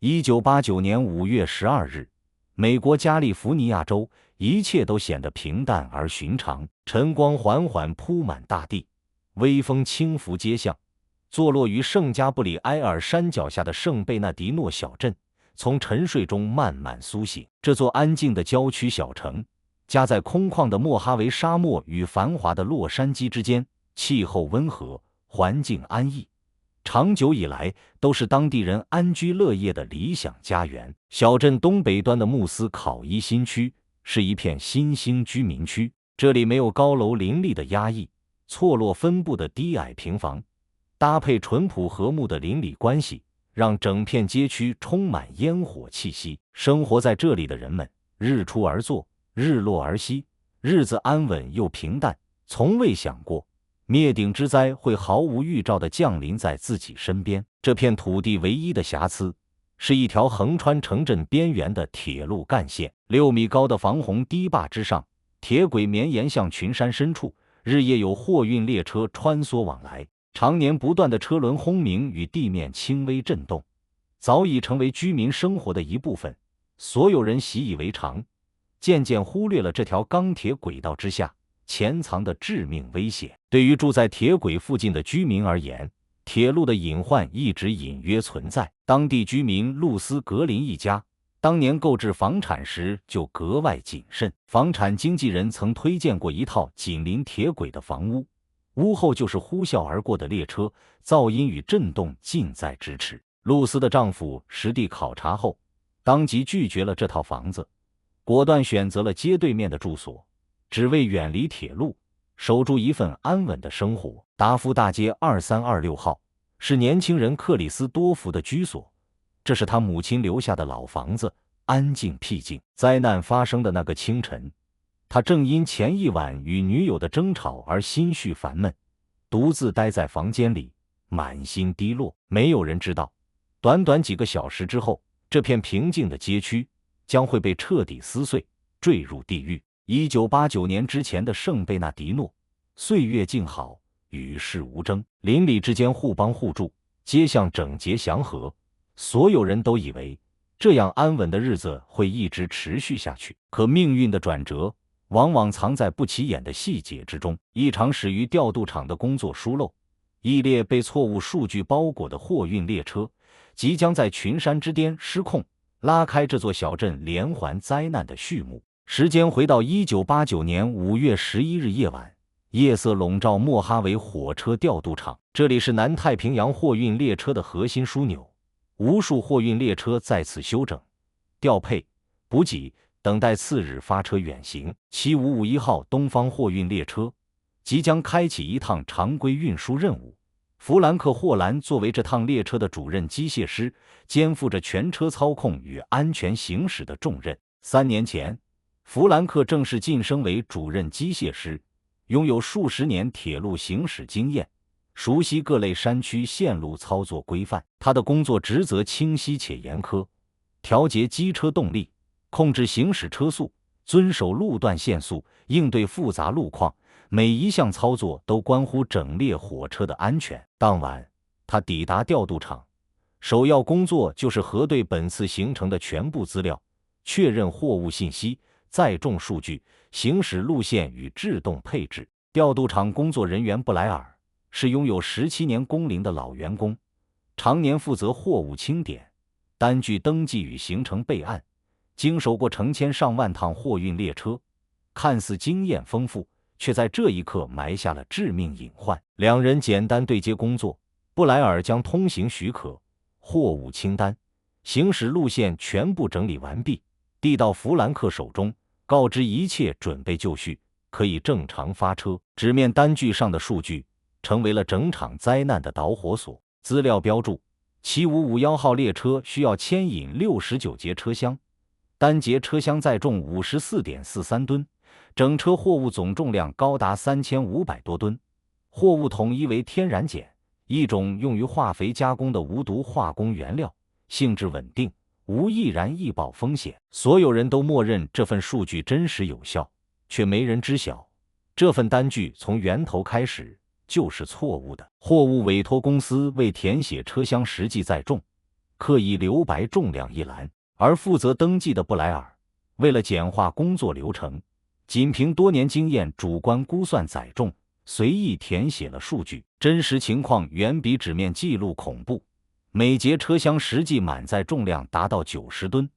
1989年5月12日，美国加利福尼亚州，一切都显得平淡而寻常。晨光缓缓铺满大地，微风轻拂街巷。坐落于圣加布里埃尔山脚下的圣贝纳迪诺小镇，从沉睡中慢慢苏醒。这座安静的郊区小城，夹在空旷的莫哈维沙漠与繁华的洛杉矶之间，气候温和，环境安逸。长久以来都是当地人安居乐业的理想家园。小镇东北端的穆斯考伊新区是一片新兴居民区，这里没有高楼林立的压抑，错落分布的低矮平房，搭配淳朴和睦的邻里关系，让整片街区充满烟火气息。生活在这里的人们，日出而作，日落而息，日子安稳又平淡，从未想过灭顶之灾会毫无预兆地降临在自己身边。这片土地唯一的瑕疵是一条横穿城镇边缘的铁路干线，6米高的防洪堤坝之上，铁轨绵延向群山深处，日夜有货运列车穿梭往来，常年不断的车轮轰鸣与地面轻微震动，早已成为居民生活的一部分。所有人习以为常，渐渐忽略了这条钢铁轨道之下潜藏的致命危险。对于住在铁轨附近的居民而言，铁路的隐患一直隐约存在。当地居民露丝·格林一家当年购置房产时就格外谨慎。房产经纪人曾推荐过一套紧邻铁轨的房屋，屋后就是呼啸而过的列车，噪音与震动近在咫尺。露丝的丈夫实地考察后，当即拒绝了这套房子，果断选择了街对面的住所，只为远离铁路，守住一份安稳的生活。达夫大街2326号是年轻人克里斯多福的居所，这是他母亲留下的老房子，安静僻静。灾难发生的那个清晨，他正因前一晚与女友的争吵而心绪烦闷，独自待在房间里，满心低落。没有人知道，短短几个小时之后，这片平静的街区将会被彻底撕碎，坠入地狱。1989年之前的圣贝纳迪诺，岁月静好，与世无争，邻里之间互帮互助，街巷整洁祥和，所有人都以为这样安稳的日子会一直持续下去。可命运的转折往往藏在不起眼的细节之中。一场始于调度场的工作疏漏，一列被错误数据包裹的货运列车即将在群山之巅失控，拉开这座小镇连环灾难的序幕。时间回到1989年5月11日夜晚，夜色笼罩莫哈维火车调度场，这里是南太平洋货运列车的核心枢纽，无数货运列车在此休整、调配、补给，等待次日发车远行。7551号东方货运列车即将开启一趟常规运输任务，弗兰克·霍兰作为这趟列车的主任机械师，肩负着全车操控与安全行驶的重任。3年前，弗兰克正式晋升为主任机械师，拥有数十年铁路行驶经验，熟悉各类山区线路操作规范。他的工作职责清晰且严苛，调节机车动力，控制行驶车速，遵守路段限速，应对复杂路况，每一项操作都关乎整列火车的安全。当晚，他抵达调度场，首要工作就是核对本次行程的全部资料，确认货物信息、载重数据、行驶路线与制动配置。调度场工作人员布莱尔是拥有17年工龄的老员工，常年负责货物清点、单据登记与行程备案，经手过成千上万趟货运列车，看似经验丰富，却在这一刻埋下了致命隐患。两人简单对接工作，布莱尔将通行许可、货物清单、行驶路线全部整理完毕，递到弗兰克手中，告知一切准备就绪，可以正常发车。纸面单据上的数据成为了整场灾难的导火索。资料标注：7551号列车需要牵引69节车厢，单节车厢载重54.43吨，整车货物总重量高达3500多吨。货物统一为天然碱，一种用于化肥加工的无毒化工原料，性质稳定，无易燃易爆风险。所有人都默认这份数据真实有效，却没人知晓，这份单据从源头开始就是错误的。货物委托公司为填写车厢实际载重，刻意留白重量一栏。而负责登记的布莱尔，为了简化工作流程，仅凭多年经验主观估算载重，随意填写了数据，真实情况远比纸面记录恐怖。每节车厢实际满载重量达到90吨，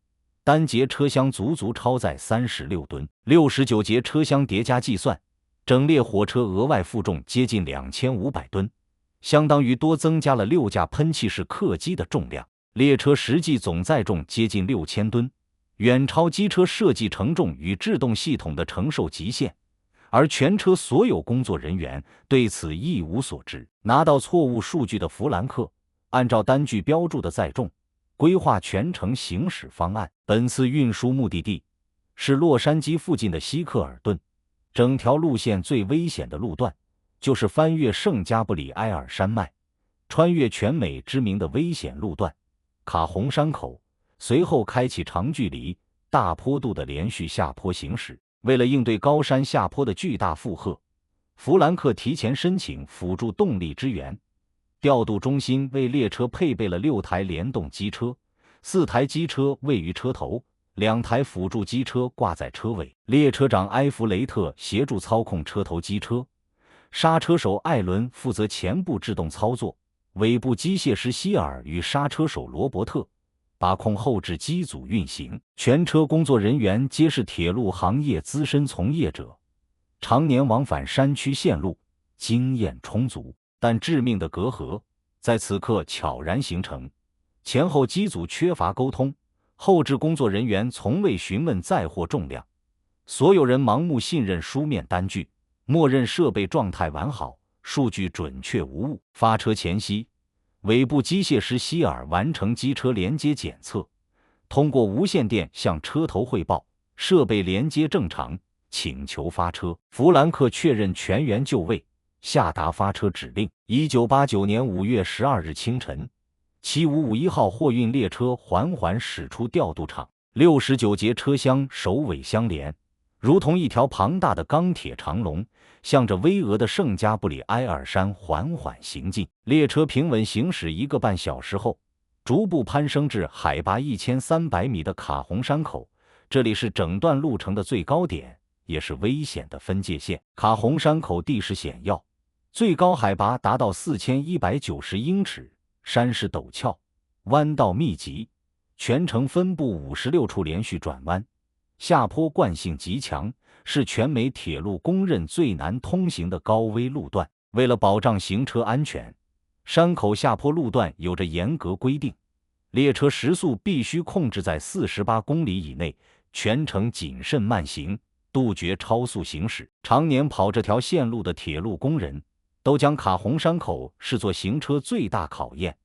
单节车厢足超载36吨，69节车厢叠加计算，整列火车额外负重接近2500吨，相当于多增加了6架喷气式客机的重量。列车实际总载重接近6000吨，远超机车设计承重与制动系统的承受极限，而全车所有工作人员对此一无所知。拿到错误数据的弗兰克，按照单据标注的载重，规划全程行驶方案。本次运输目的地是洛杉矶附近的希克尔顿，整条路线最危险的路段就是翻越圣加布里埃尔山脉，穿越全美知名的危险路段卡洪山口，随后开启长距离、大坡度的连续下坡行驶。为了应对高山下坡的巨大负荷，弗兰克提前申请辅助动力支援。调度中心为列车配备了6台联动机车，4台机车位于车头，2台辅助机车挂在车尾。列车长埃弗雷特协助操控车头机车，刹车手艾伦负责前部制动操作，尾部机械师希尔与刹车手罗伯特把控后置机组运行。全车工作人员皆是铁路行业资深从业者，常年往返山区线路，经验充足。但致命的隔阂在此刻悄然形成，前后机组缺乏沟通，后置工作人员从未询问载货重量，所有人盲目信任书面单据，默认设备状态完好，数据准确无误。发车前夕，尾部机械师希尔完成机车连接检测，通过无线电向车头汇报设备连接正常，请求发车。弗兰克确认全员就位，下达发车指令。1989年5月12日清晨，7551号货运列车缓缓驶出调度场，69节车厢首尾相连，如同一条庞大的钢铁长龙，向着巍峨的圣加布里埃尔山缓缓行进。列车平稳行驶1个半小时后，逐步攀升至海拔1300米的卡洪山口，这里是整段路程的最高点，也是危险的分界线。卡洪山口地势险要，最高海拔达到4190英尺，山势陡峭，弯道密集，全程分布56处连续转弯，下坡惯性极强，是全美铁路公认最难通行的高危路段。为了保障行车安全，山口下坡路段有着严格规定，列车时速必须控制在48公里以内，全程谨慎慢行，杜绝超速行驶。常年跑这条线路的铁路工人都将卡洪山口视作行车最大考验，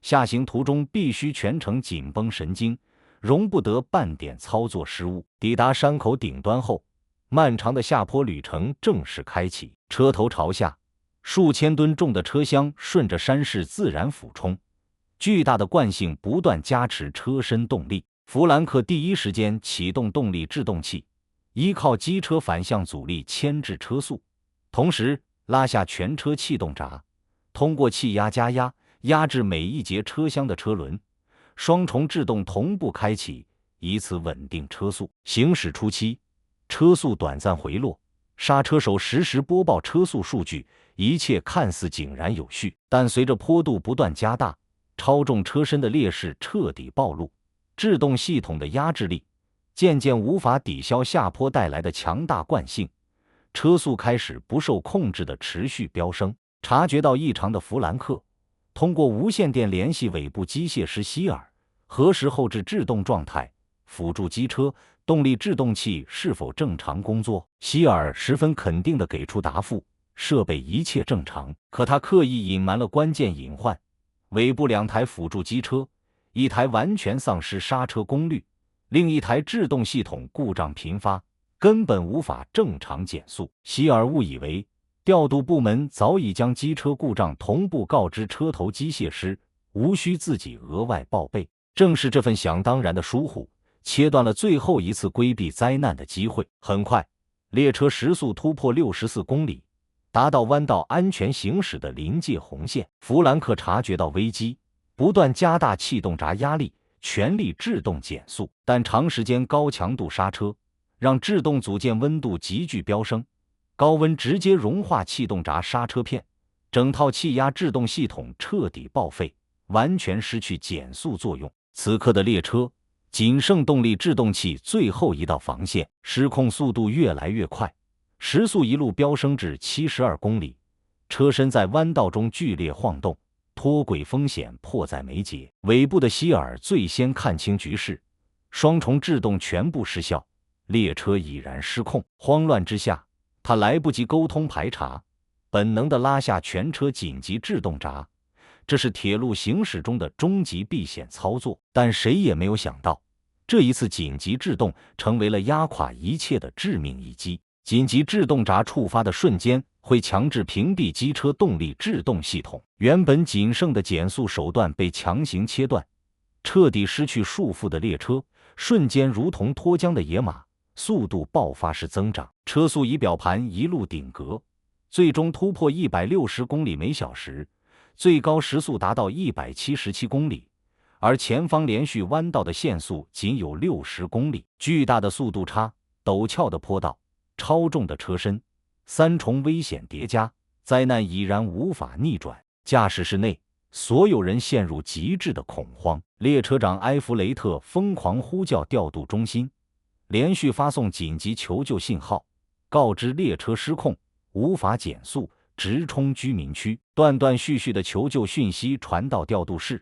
下行途中必须全程紧绷神经，容不得半点操作失误。抵达山口顶端后，漫长的下坡旅程正式开启。车头朝下，数千吨重的车厢顺着山势自然俯冲，巨大的惯性不断加持车身动力。弗兰克第一时间启动动力制动器，依靠机车反向阻力牵制车速，同时拉下全车气动闸，通过气压加压压制每一节车厢的车轮，双重制动同步开启，以此稳定车速。行驶初期，车速短暂回落，刹车手实时播报车速数据，一切看似井然有序。但随着坡度不断加大，超重车身的劣势彻底暴露，制动系统的压制力渐渐无法抵消下坡带来的强大惯性，车速开始不受控制的持续飙升。察觉到异常的弗兰克通过无线电联系尾部机械师希尔，核实后置制动状态，辅助机车动力制动器是否正常工作。希尔十分肯定地给出答复，设备一切正常。可他刻意隐瞒了关键隐患，尾部2台辅助机车，一台完全丧失刹车功率，另一台制动系统故障频发，根本无法正常减速。希尔误以为调度部门早已将机车故障同步告知车头机械师，无需自己额外报备。正是这份想当然的疏忽，切断了最后一次规避灾难的机会。很快，列车时速突破64公里，达到弯道安全行驶的临界红线。弗兰克察觉到危机，不断加大气动闸压力，全力制动减速。但长时间高强度刹车让制动组件温度急剧飙升，高温直接融化气动闸刹车片，整套气压制动系统彻底报废，完全失去减速作用。此刻的列车仅剩动力制动器最后一道防线，失控速度越来越快，时速一路飙升至72公里，车身在弯道中剧烈晃动，脱轨风险迫在眉睫。尾部的希尔最先看清局势，双重制动全部失效，列车已然失控。慌乱之下，他来不及沟通排查，本能地拉下全车紧急制动闸，这是铁路行驶中的终极避险操作。但谁也没有想到，这一次紧急制动成为了压垮一切的致命一击。紧急制动闸触发的瞬间，会强制屏蔽机车动力制动系统，原本仅剩的减速手段被强行切断，彻底失去束缚的列车瞬间如同脱缰的野马，速度爆发式增长，车速仪表盘一路顶格，最终突破160公里每小时，最高时速达到177公里，而前方连续弯道的限速仅有60公里。巨大的速度差，陡峭的坡道，超重的车身，三重危险叠加，灾难已然无法逆转。驾驶室内，所有人陷入极致的恐慌。列车长埃弗雷特疯狂呼叫调度中心，连续发送紧急求救信号，告知列车失控，无法减速，直冲居民区。断断续续的求救讯息传到调度室，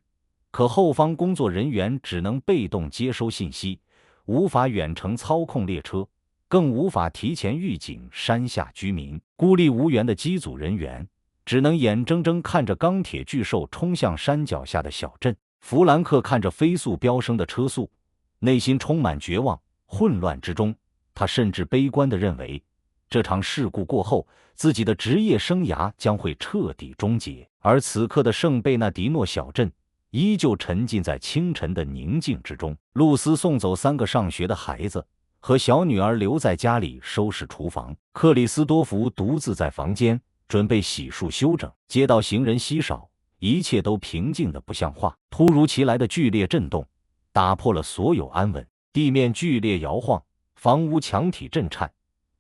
可后方工作人员只能被动接收信息，无法远程操控列车，更无法提前预警山下居民。孤立无援的机组人员只能眼睁睁看着钢铁巨兽冲向山脚下的小镇。弗兰克看着飞速飙升的车速，内心充满绝望。混乱之中，他甚至悲观地认为，这场事故过后，自己的职业生涯将会彻底终结。而此刻的圣贝纳迪诺小镇依旧沉浸在清晨的宁静之中。露丝送走3个上学的孩子，和小女儿留在家里收拾厨房。克里斯多福独自在房间准备洗漱休整。街道行人稀少，一切都平静得不像话。突如其来的剧烈震动打破了所有安稳，地面剧烈摇晃，房屋墙体震颤，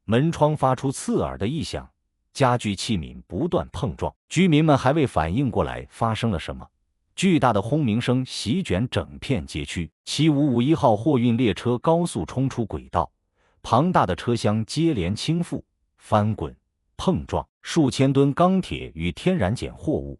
门窗发出刺耳的异响，家具器皿不断碰撞。居民们还未反应过来发生了什么，巨大的轰鸣声席卷整片街区。7551号货运列车高速冲出轨道，庞大的车厢接连倾覆、翻滚、碰撞，数千吨钢铁与天然碱货物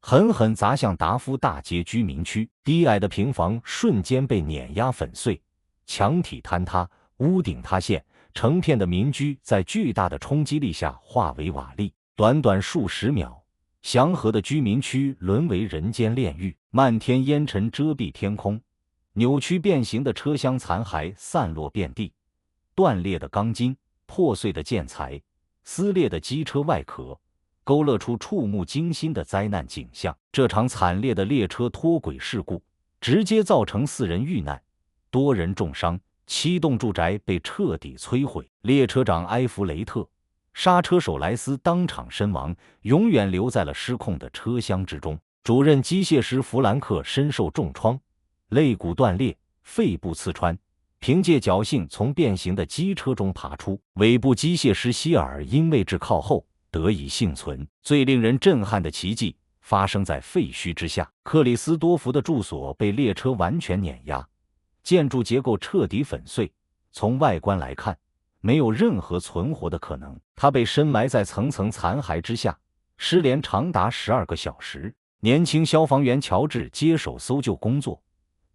狠狠砸向达夫大街居民区。低矮的平房瞬间被碾压粉碎，墙体坍塌，屋顶塌陷，成片的民居在巨大的冲击力下化为瓦砾。短短数十秒，祥和的居民区沦为人间炼狱。漫天烟尘遮蔽天空，扭曲变形的车厢残骸散落遍地，断裂的钢筋，破碎的建材，撕裂的机车外壳，勾勒出触目惊心的灾难景象。这场惨烈的列车脱轨事故直接造成4人遇难，多人重伤，7栋住宅被彻底摧毁。列车长埃弗雷特、刹车手莱斯当场身亡，永远留在了失控的车厢之中。主任机械师弗兰克身受重创，肋骨断裂，肺部刺穿，凭借侥幸从变形的机车中爬出。尾部机械师希尔因位置靠后得以幸存。最令人震撼的奇迹发生在废墟之下，克里斯多福的住所被列车完全碾压，建筑结构彻底粉碎，从外观来看，没有任何存活的可能。他被深埋在层层残骸之下，失联长达12个小时。年轻消防员乔治接手搜救工作，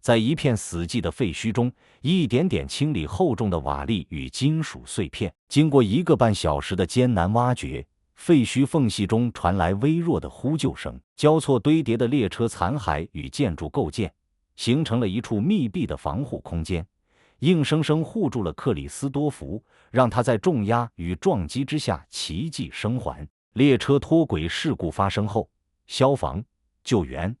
在一片死寂的废墟中，一点点清理厚重的瓦砾与金属碎片。经过1个半小时的艰难挖掘，废墟缝隙中传来微弱的呼救声。交错堆叠的列车残骸与建筑构件形成了一处密闭的防护空间，硬生生护住了克里斯多福，让他在重压与撞击之下奇迹生还。列车脱轨事故发生后，消防、救援、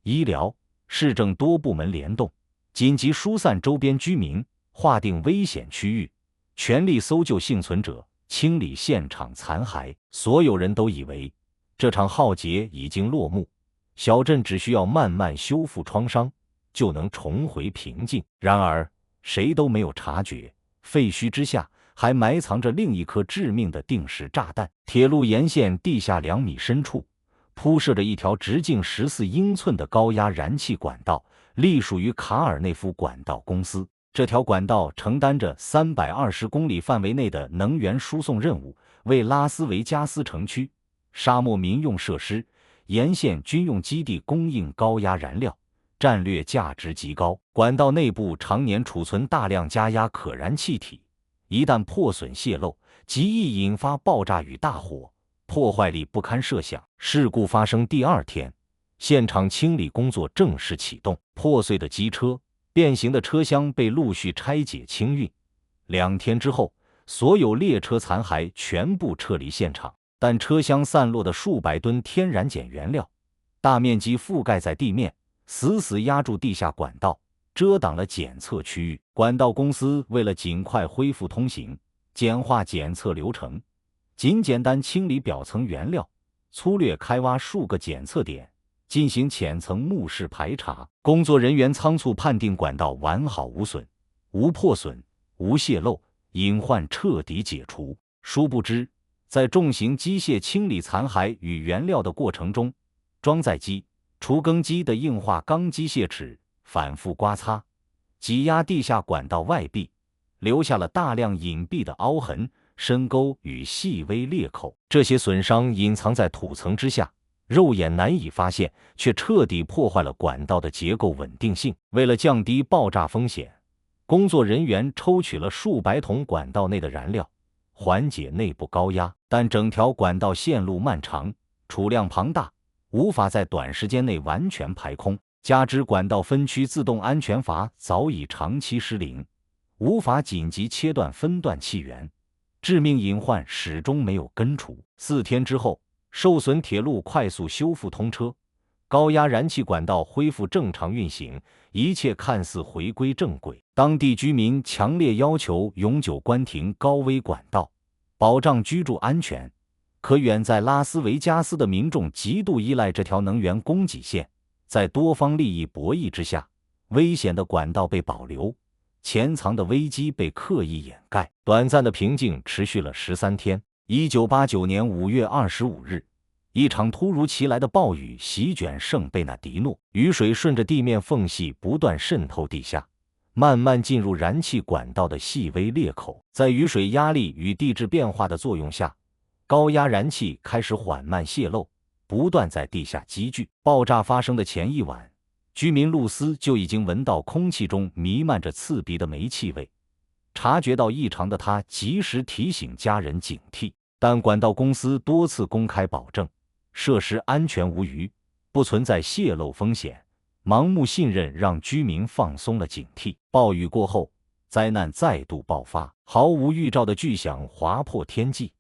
医疗、市政多部门联动，紧急疏散周边居民，划定危险区域，全力搜救幸存者，清理现场残骸。所有人都以为这场浩劫已经落幕，小镇只需要慢慢修复创伤，就能重回平静。然而，谁都没有察觉，废墟之下还埋藏着另一颗致命的定时炸弹。铁路沿线地下2米深处，铺设着一条直径14英寸的高压燃气管道，隶属于卡尔内夫管道公司。这条管道承担着320公里范围内的能源输送任务，为拉斯维加斯城区、沙漠民用设施、沿线军用基地供应高压燃料，战略价值极高。管道内部常年储存大量加压可燃气体，一旦破损泄漏，极易引发爆炸与大火，破坏力不堪设想。事故发生第2天，现场清理工作正式启动，破碎的机车、变形的车厢被陆续拆解清运。2天之后，所有列车残骸全部撤离现场，但车厢散落的数百吨天然碱原料，大面积覆盖在地面，死死压住地下管道，遮挡了检测区域。管道公司为了尽快恢复通行，简化检测流程，简单清理表层原料，粗略开挖数个检测点，进行浅层目视排查。工作人员仓促判定管道完好无损，无破损，无泄漏，隐患彻底解除。殊不知，在重型机械清理残骸与原料的过程中，装载机、除更机的硬化钢机械齿反复刮擦，挤压地下管道外壁，留下了大量隐蔽的凹痕、深沟与细微裂口。这些损伤隐藏在土层之下，肉眼难以发现，却彻底破坏了管道的结构稳定性。为了降低爆炸风险，工作人员抽取了数百桶管道内的燃料，缓解内部高压。但整条管道线路漫长，储量庞大，无法在短时间内完全排空。加之管道分区自动安全阀早已长期失灵，无法紧急切断分段气源，致命隐患始终没有根除。4天之后，受损铁路快速修复通车，高压燃气管道恢复正常运行，一切看似回归正轨。当地居民强烈要求永久关停高危管道，保障居住安全。可远在拉斯维加斯的民众极度依赖这条能源供给线，在多方利益博弈之下，危险的管道被保留，潜藏的危机被刻意掩盖。短暂的平静持续了13天。1989年5月25日，一场突如其来的暴雨席卷圣贝纳迪诺，雨水顺着地面缝隙不断渗透地下，慢慢进入燃气管道的细微裂口。在雨水压力与地质变化的作用下，高压燃气开始缓慢泄漏，不断在地下积聚。爆炸发生的前一晚，居民露丝就已经闻到空气中弥漫着刺鼻的煤气味，察觉到异常的他及时提醒家人警惕。但管道公司多次公开保证，设施安全无虞，不存在泄漏风险，盲目信任让居民放松了警惕。暴雨过后，灾难再度爆发，毫无预兆的巨响划破天际，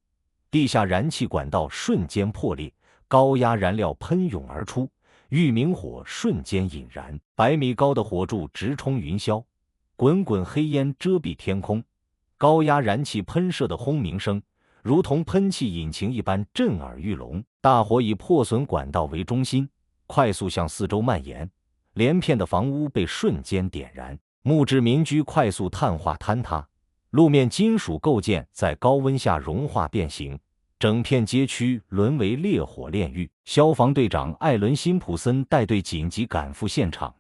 地下燃气管道瞬间破裂，高压燃料喷涌而出，玉明火瞬间引燃，100米高的火柱直冲云霄，滚滚黑烟遮蔽天空，高压燃气喷射的轰鸣声如同喷气引擎一般震耳欲聋。大火以破损管道为中心，快速向四周蔓延，连片的房屋被瞬间点燃，木质民居快速碳化坍塌，路面金属构件在高温下融化变形，整片街区沦为烈火炼狱。消防队长艾伦·辛普森带队紧急赶赴现场，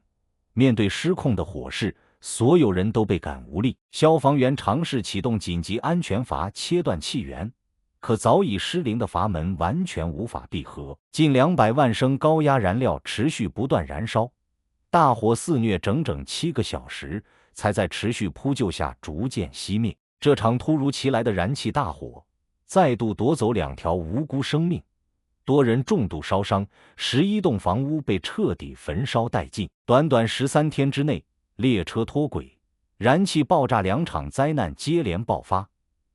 面对失控的火势，所有人都倍感无力。消防员尝试启动紧急安全阀切断气源，可早已失灵的阀门完全无法闭合。近200万升高压燃料持续不断燃烧，大火肆虐整整7个小时，才在持续扑救下逐渐熄灭。这场突如其来的燃气大火再度夺走2条无辜生命，多人重度烧伤，11栋房屋被彻底焚烧殆尽。短短13天之内，列车脱轨，燃气爆炸2场灾难接连爆发，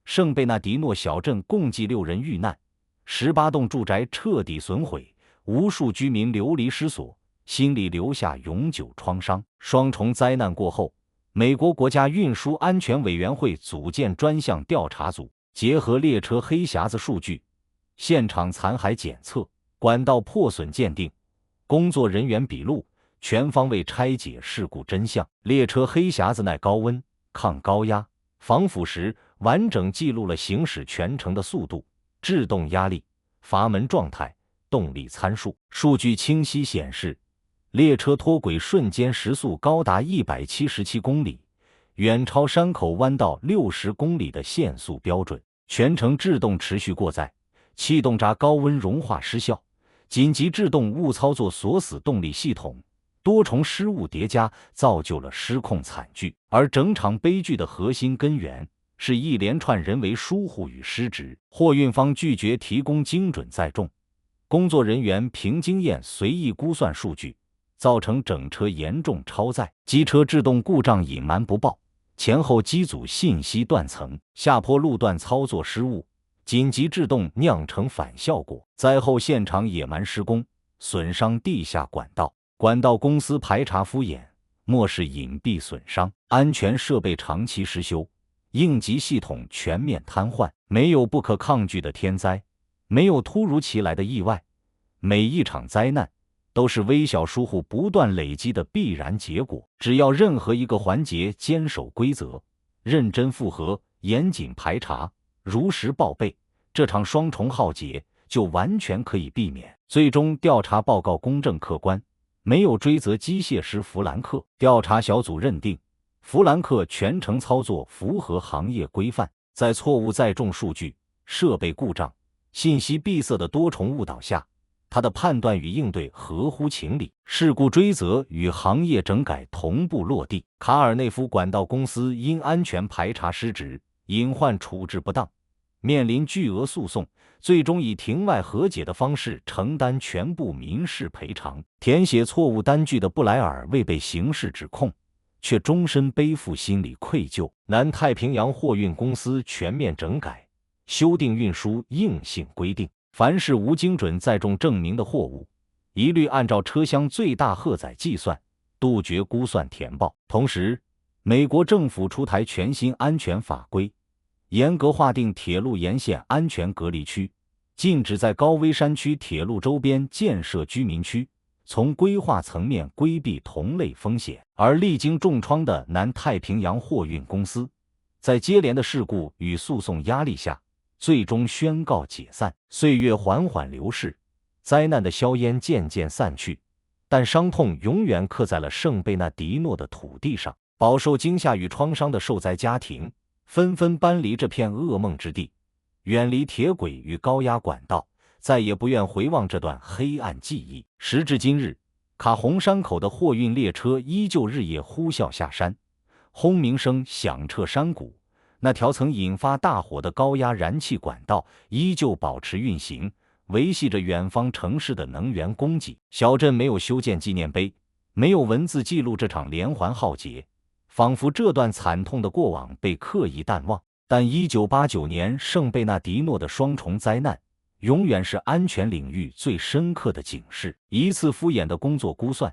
圣贝纳迪诺小镇共计6人遇难，18栋住宅彻底损毁，无数居民流离失所，心里留下永久创伤。双重灾难过后，美国国家运输安全委员会组建专项调查组，结合列车黑匣子数据、现场残骸检测、管道破损鉴定、工作人员笔录，全方位拆解事故真相。列车黑匣子耐高温、抗高压、防腐蚀，完整记录了行驶全程的速度、制动压力、阀门状态、动力参数。数据清晰显示，列车脱轨瞬间时速高达177公里，远超山口弯道60公里的限速标准。全程制动持续过载，气动闸高温融化失效，紧急制动误操作锁死动力系统，多重失误叠加，造就了失控惨剧。而整场悲剧的核心根源是一连串人为疏忽与失职。货运方拒绝提供精准载重，工作人员凭经验随意估算数据，造成整车严重超载。机车制动故障隐瞒不报，前后机组信息断层，下坡路段操作失误，紧急制动酿成反效果。灾后现场野蛮施工，损伤地下管道，管道公司排查敷衍，漠视隐蔽损伤，安全设备长期失修，应急系统全面瘫痪。没有不可抗拒的天灾，没有突如其来的意外，每一场灾难都是微小疏忽不断累积的必然结果。只要任何一个环节坚守规则，认真复核，严谨排查，如实报备，这场双重浩劫就完全可以避免。最终调查报告公正客观，没有追责机械师弗兰克。调查小组认定，弗兰克全程操作符合行业规范，在错误载重数据、设备故障、信息闭塞的多重误导下，他的判断与应对合乎情理，事故追责与行业整改同步落地。卡尔内夫管道公司因安全排查失职、隐患处置不当，面临巨额诉讼，最终以庭外和解的方式承担全部民事赔偿。填写错误单据的布莱尔未被刑事指控，却终身背负心理愧疚。南太平洋货运公司全面整改，修订运输硬性规定，凡是无精准载重证明的货物，一律按照车厢最大荷载计算，杜绝估算填报。同时，美国政府出台全新安全法规，严格划定铁路沿线安全隔离区，禁止在高危山区铁路周边建设居民区，从规划层面规避同类风险。而历经重创的南太平洋货运公司，在接连的事故与诉讼压力下，最终宣告解散。岁月缓缓流逝，灾难的硝烟渐渐散去，但伤痛永远刻在了圣贝纳迪诺的土地上。饱受惊吓与创伤的受灾家庭纷纷搬离这片噩梦之地，远离铁轨与高压管道，再也不愿回望这段黑暗记忆。时至今日，卡洪山口的货运列车依旧日夜呼啸下山，轰鸣声响彻山谷。那条曾引发大火的高压燃气管道依旧保持运行，维系着远方城市的能源供给。小镇没有修建纪念碑，没有文字记录这场连环浩劫，仿佛这段惨痛的过往被刻意淡忘。但1989年圣贝纳迪诺的双重灾难，永远是安全领域最深刻的警示。一次敷衍的工作估算，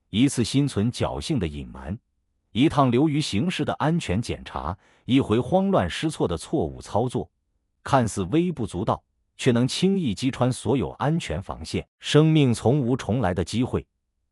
一次心存侥幸的隐瞒，一趟流于形式的安全检查，一回慌乱失措的错误操作，看似微不足道，却能轻易击穿所有安全防线。生命从无重来的机会，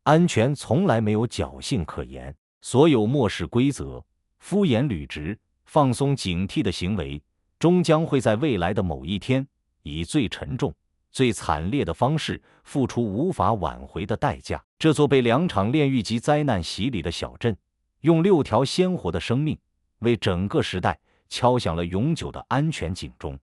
安全从来没有侥幸可言。所有漠视规则、敷衍履职、放松警惕的行为，终将会在未来的某一天，以最沉重、最惨烈的方式付出无法挽回的代价。这座被2场炼狱级灾难洗礼的小镇，用6条鲜活的生命，为整个时代敲响了永久的安全警钟。